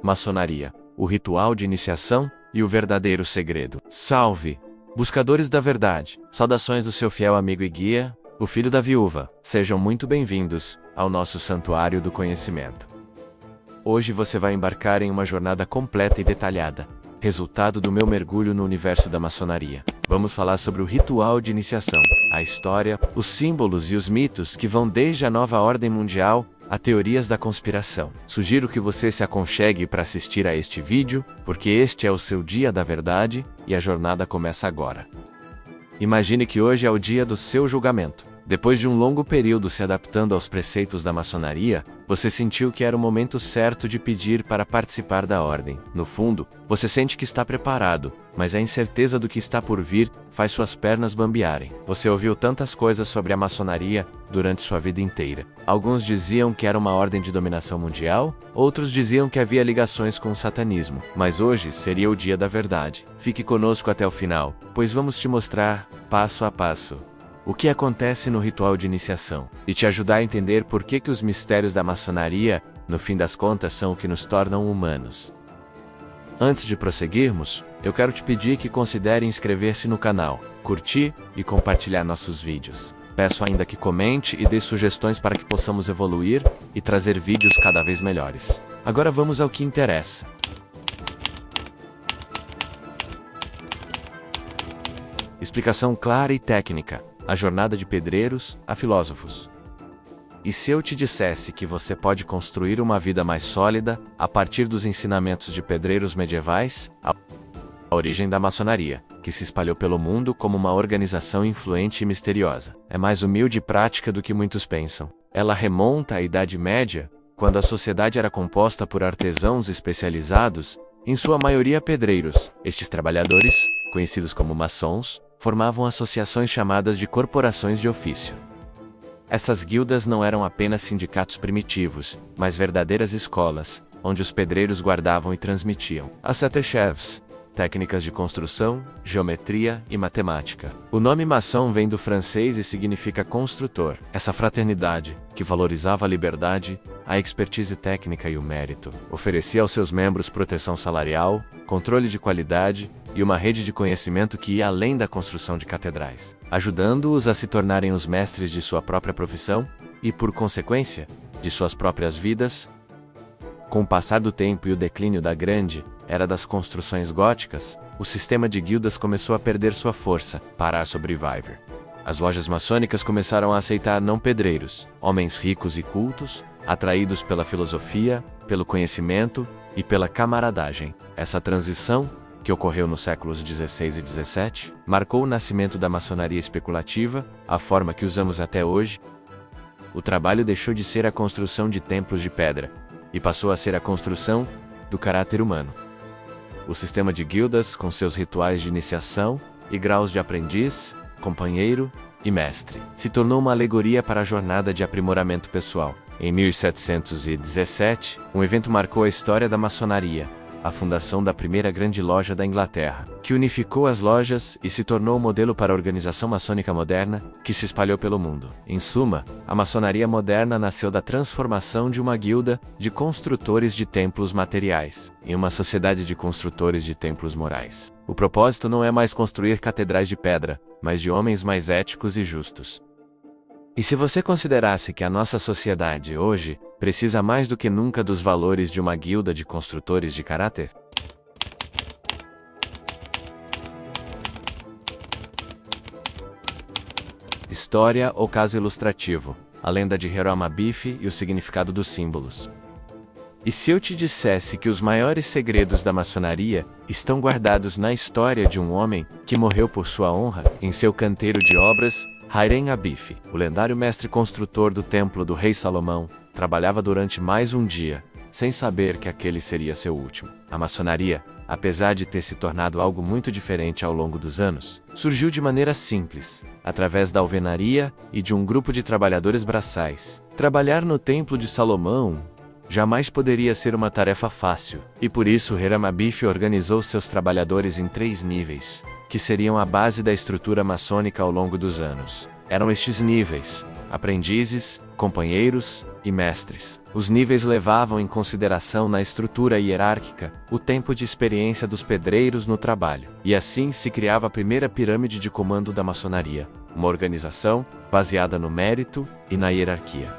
Maçonaria, o ritual de iniciação e o verdadeiro segredo. Salve, buscadores da verdade! Saudações do seu fiel amigo e guia, o filho da viúva. Sejam muito bem-vindos ao nosso santuário do conhecimento. Hoje você vai embarcar em uma jornada completa e detalhada, resultado do meu mergulho no universo da maçonaria. Vamos falar sobre o ritual de iniciação, a história, os símbolos e os mitos que vão desde a nova ordem mundial a teorias da conspiração. Sugiro que você se aconchegue para assistir a este vídeo, porque este é o seu dia da verdade e a jornada começa agora. Imagine que hoje é o dia do seu julgamento. Depois de um longo período se adaptando aos preceitos da maçonaria, você sentiu que era o momento certo de pedir para participar da ordem. No fundo, você sente que está preparado, mas a incerteza do que está por vir faz suas pernas bambearem. Você ouviu tantas coisas sobre a maçonaria durante sua vida inteira. Alguns diziam que era uma ordem de dominação mundial, outros diziam que havia ligações com o satanismo. Mas hoje seria o dia da verdade. Fique conosco até o final, pois vamos te mostrar, passo a passo, o que acontece no ritual de iniciação, e te ajudar a entender por que os mistérios da maçonaria, no fim das contas, são o que nos tornam humanos. Antes de prosseguirmos, eu quero te pedir que considere inscrever-se no canal, curtir e compartilhar nossos vídeos. Peço ainda que comente e dê sugestões para que possamos evoluir e trazer vídeos cada vez melhores. Agora vamos ao que interessa. Explicação clara e técnica. A jornada de pedreiros a filósofos. E se eu te dissesse que você pode construir uma vida mais sólida a partir dos ensinamentos de pedreiros medievais, a origem da maçonaria, que se espalhou pelo mundo como uma organização influente e misteriosa, é mais humilde e prática do que muitos pensam. Ela remonta à Idade Média, quando a sociedade era composta por artesãos especializados, em sua maioria pedreiros. Estes trabalhadores, conhecidos como maçons, formavam associações chamadas de corporações de ofício. Essas guildas não eram apenas sindicatos primitivos, mas verdadeiras escolas, onde os pedreiros guardavam e transmitiam as sete chefs, técnicas de construção, geometria e matemática. O nome maçom vem do francês e significa construtor. Essa fraternidade, que valorizava a liberdade, a expertise técnica e o mérito, oferecia aos seus membros proteção salarial, controle de qualidade e uma rede de conhecimento que ia além da construção de catedrais, ajudando-os a se tornarem os mestres de sua própria profissão e, por consequência, de suas próprias vidas. Com o passar do tempo e o declínio da grande era das construções góticas, o sistema de guildas começou a perder sua força para a Survivor. As lojas maçônicas começaram a aceitar não-pedreiros, homens ricos e cultos, atraídos pela filosofia, pelo conhecimento e pela camaradagem. Essa transição, que ocorreu nos séculos XVI e XVII, marcou o nascimento da maçonaria especulativa, a forma que usamos até hoje. O trabalho deixou de ser a construção de templos de pedra, e passou a ser a construção do caráter humano. O sistema de guildas, com seus rituais de iniciação e graus de aprendiz, companheiro e mestre, se tornou uma alegoria para a jornada de aprimoramento pessoal. Em 1717, um evento marcou a história da maçonaria, a fundação da primeira grande loja da Inglaterra, que unificou as lojas e se tornou o modelo para a organização maçônica moderna, que se espalhou pelo mundo. Em suma, a maçonaria moderna nasceu da transformação de uma guilda de construtores de templos materiais em uma sociedade de construtores de templos morais. O propósito não é mais construir catedrais de pedra, mas de homens mais éticos e justos. E se você considerasse que a nossa sociedade, hoje, precisa mais do que nunca dos valores de uma guilda de construtores de caráter? História ou caso ilustrativo, a lenda de Hiram Abiff e o significado dos símbolos. E se eu te dissesse que os maiores segredos da maçonaria estão guardados na história de um homem que morreu por sua honra, em seu canteiro de obras, Hiram Abiff, o lendário mestre construtor do templo do rei Salomão, trabalhava durante mais um dia, sem saber que aquele seria seu último. A maçonaria, apesar de ter se tornado algo muito diferente ao longo dos anos, surgiu de maneira simples, através da alvenaria e de um grupo de trabalhadores braçais. Trabalhar no templo de Salomão jamais poderia ser uma tarefa fácil, e por isso Hiram Abiff organizou seus trabalhadores em 3 níveis, que seriam a base da estrutura maçônica ao longo dos anos. Eram estes níveis: aprendizes, companheiros e mestres. Os níveis levavam em consideração na estrutura hierárquica o tempo de experiência dos pedreiros no trabalho. E assim se criava a primeira pirâmide de comando da maçonaria, uma organização baseada no mérito e na hierarquia.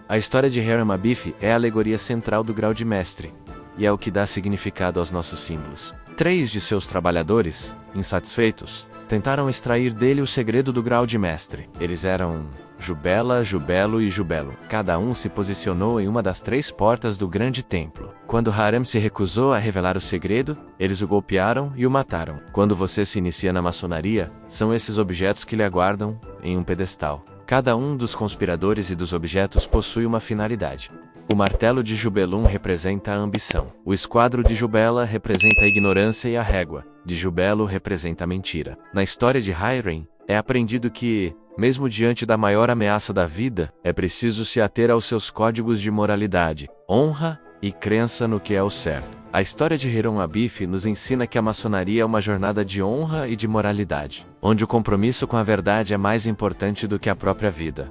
A história de Hiram Abiff é a alegoria central do grau de mestre, e é o que dá significado aos nossos símbolos. 3 de seus trabalhadores, insatisfeitos, tentaram extrair dele o segredo do grau de mestre. Eles eram Jubela, Jubelo e Jubelo. Cada um se posicionou em uma das 3 portas do grande templo. Quando Hiram se recusou a revelar o segredo, eles o golpearam e o mataram. Quando você se inicia na maçonaria, são esses objetos que lhe aguardam em um pedestal. Cada um dos conspiradores e dos objetos possui uma finalidade. O martelo de Jubelum representa a ambição. O esquadro de Jubela representa a ignorância e a régua de Jubelo representa a mentira. Na história de Hiram, é aprendido que, mesmo diante da maior ameaça da vida, é preciso se ater aos seus códigos de moralidade, honra e crença no que é o certo. A história de Hiram Abiff nos ensina que a maçonaria é uma jornada de honra e de moralidade, onde o compromisso com a verdade é mais importante do que a própria vida.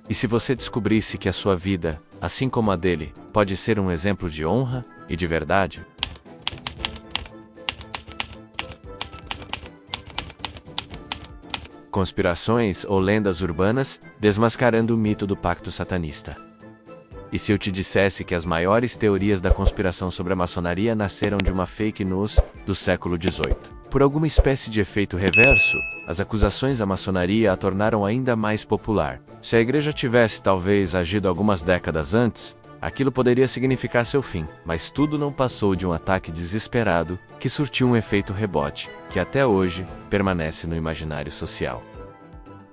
E se você descobrisse que a sua vida, assim como a dele, pode ser um exemplo de honra e de verdade? Conspirações ou lendas urbanas desmascarando o mito do pacto satanista. E se eu te dissesse que as maiores teorias da conspiração sobre a maçonaria nasceram de uma fake news do século XVIII? Por alguma espécie de efeito reverso, as acusações à maçonaria a tornaram ainda mais popular. Se a igreja tivesse talvez agido algumas décadas antes, aquilo poderia significar seu fim. Mas tudo não passou de um ataque desesperado que surtiu um efeito rebote, que até hoje permanece no imaginário social.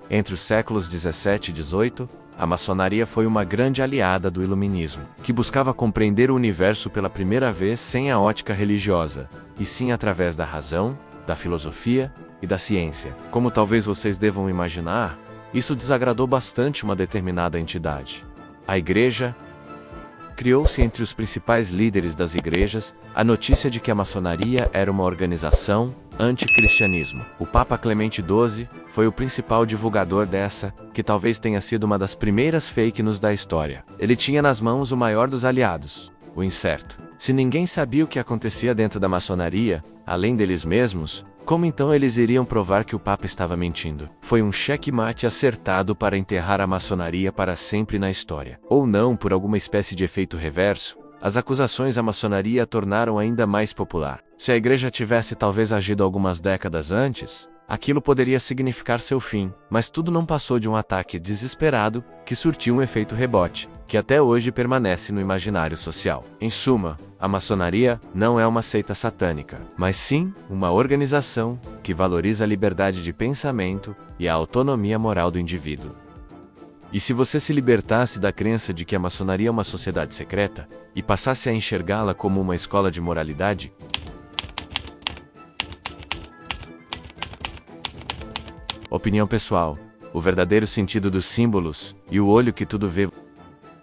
Entre os séculos 17 e 18, a maçonaria foi uma grande aliada do iluminismo, que buscava compreender o universo pela primeira vez sem a ótica religiosa, e sim através da razão, da filosofia e da ciência. Como talvez vocês devam imaginar, isso desagradou bastante uma determinada entidade. A igreja criou-se entre os principais líderes das igrejas a notícia de que a maçonaria era uma organização anticristianismo. O Papa Clemente XII foi o principal divulgador dessa, que talvez tenha sido uma das primeiras fake news da história. Ele tinha nas mãos o maior dos aliados, o incerto. Se ninguém sabia o que acontecia dentro da maçonaria, além deles mesmos, como então eles iriam provar que o Papa estava mentindo? Foi um checkmate acertado para enterrar a maçonaria para sempre na história. Ou não, por alguma espécie de efeito reverso, as acusações à maçonaria a tornaram ainda mais popular. Se a igreja tivesse talvez agido algumas décadas antes, aquilo poderia significar seu fim, mas tudo não passou de um ataque desesperado que surtiu um efeito rebote, que até hoje permanece no imaginário social. Em suma, a maçonaria não é uma seita satânica, mas sim uma organização que valoriza a liberdade de pensamento e a autonomia moral do indivíduo. E se você se libertasse da crença de que a maçonaria é uma sociedade secreta e passasse a enxergá-la como uma escola de moralidade? Opinião pessoal: o verdadeiro sentido dos símbolos e o olho que tudo vê.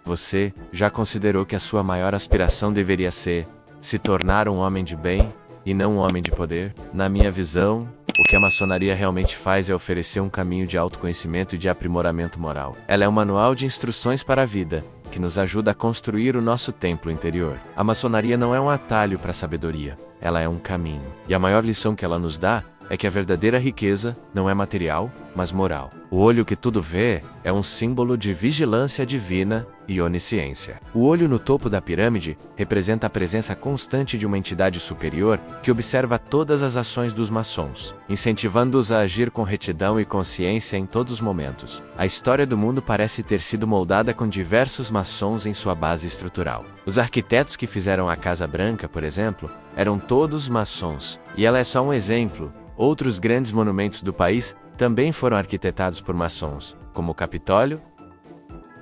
Você já considerou que a sua maior aspiração deveria ser se tornar um homem de bem e não um homem de poder? Na minha visão, o que a maçonaria realmente faz é oferecer um caminho de autoconhecimento e de aprimoramento moral. Ela é um manual de instruções para a vida, que nos ajuda a construir o nosso templo interior. A maçonaria não é um atalho para a sabedoria, ela é um caminho. E a maior lição que ela nos dá é que a verdadeira riqueza não é material, mas moral. O olho que tudo vê é um símbolo de vigilância divina e onisciência. O olho no topo da pirâmide representa a presença constante de uma entidade superior que observa todas as ações dos maçons, incentivando-os a agir com retidão e consciência em todos os momentos. A história do mundo parece ter sido moldada com diversos maçons em sua base estrutural. Os arquitetos que fizeram a Casa Branca, por exemplo, eram todos maçons, e ela é só um exemplo. Outros grandes monumentos do país também foram arquitetados por maçons, como o Capitólio.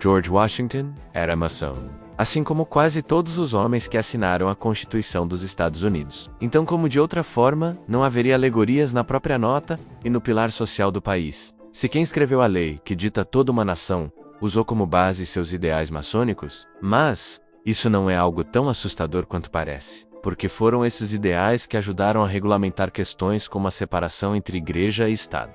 George Washington era maçom, assim como quase todos os homens que assinaram a Constituição dos Estados Unidos. Então, como de outra forma, não haveria alegorias na própria nota e no pilar social do país? Se quem escreveu a lei, que dita toda uma nação, usou como base seus ideais maçônicos? Mas isso não é algo tão assustador quanto parece, porque foram esses ideais que ajudaram a regulamentar questões como a separação entre igreja e Estado.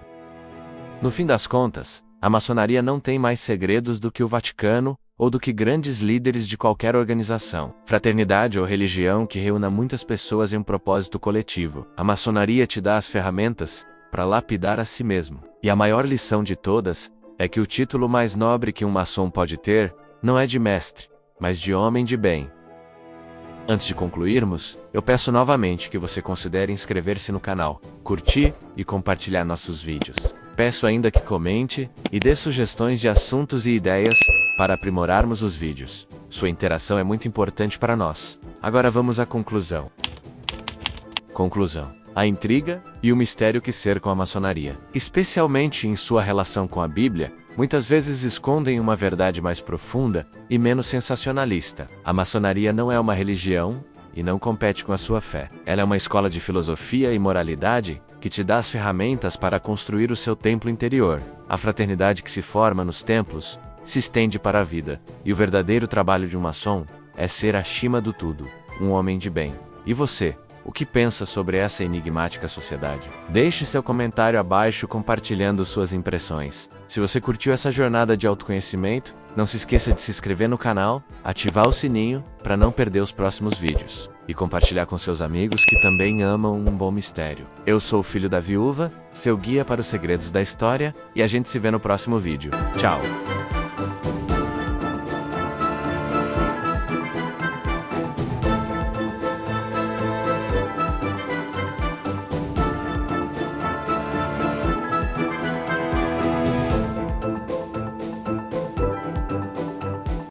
No fim das contas, a maçonaria não tem mais segredos do que o Vaticano ou do que grandes líderes de qualquer organização, fraternidade ou religião que reúna muitas pessoas em um propósito coletivo. A maçonaria te dá as ferramentas para lapidar a si mesmo. E a maior lição de todas é que o título mais nobre que um maçom pode ter não é de mestre, mas de homem de bem. Antes de concluirmos, eu peço novamente que você considere inscrever-se no canal, curtir e compartilhar nossos vídeos. Peço ainda que comente e dê sugestões de assuntos e ideias para aprimorarmos os vídeos. Sua interação é muito importante para nós. Agora vamos à conclusão. Conclusão. A intriga e o mistério que cercam a maçonaria, especialmente em sua relação com a Bíblia, muitas vezes escondem uma verdade mais profunda e menos sensacionalista. A maçonaria não é uma religião e não compete com a sua fé. Ela é uma escola de filosofia e moralidade que te dá as ferramentas para construir o seu templo interior. A fraternidade que se forma nos templos se estende para a vida, e o verdadeiro trabalho de um maçom é ser acima do tudo, um homem de bem. E você? O que pensa sobre essa enigmática sociedade? Deixe seu comentário abaixo compartilhando suas impressões. Se você curtiu essa jornada de autoconhecimento, não se esqueça de se inscrever no canal, ativar o sininho para não perder os próximos vídeos e compartilhar com seus amigos que também amam um bom mistério. Eu sou o Filho da Viúva, seu guia para os segredos da história, e a gente se vê no próximo vídeo. Tchau!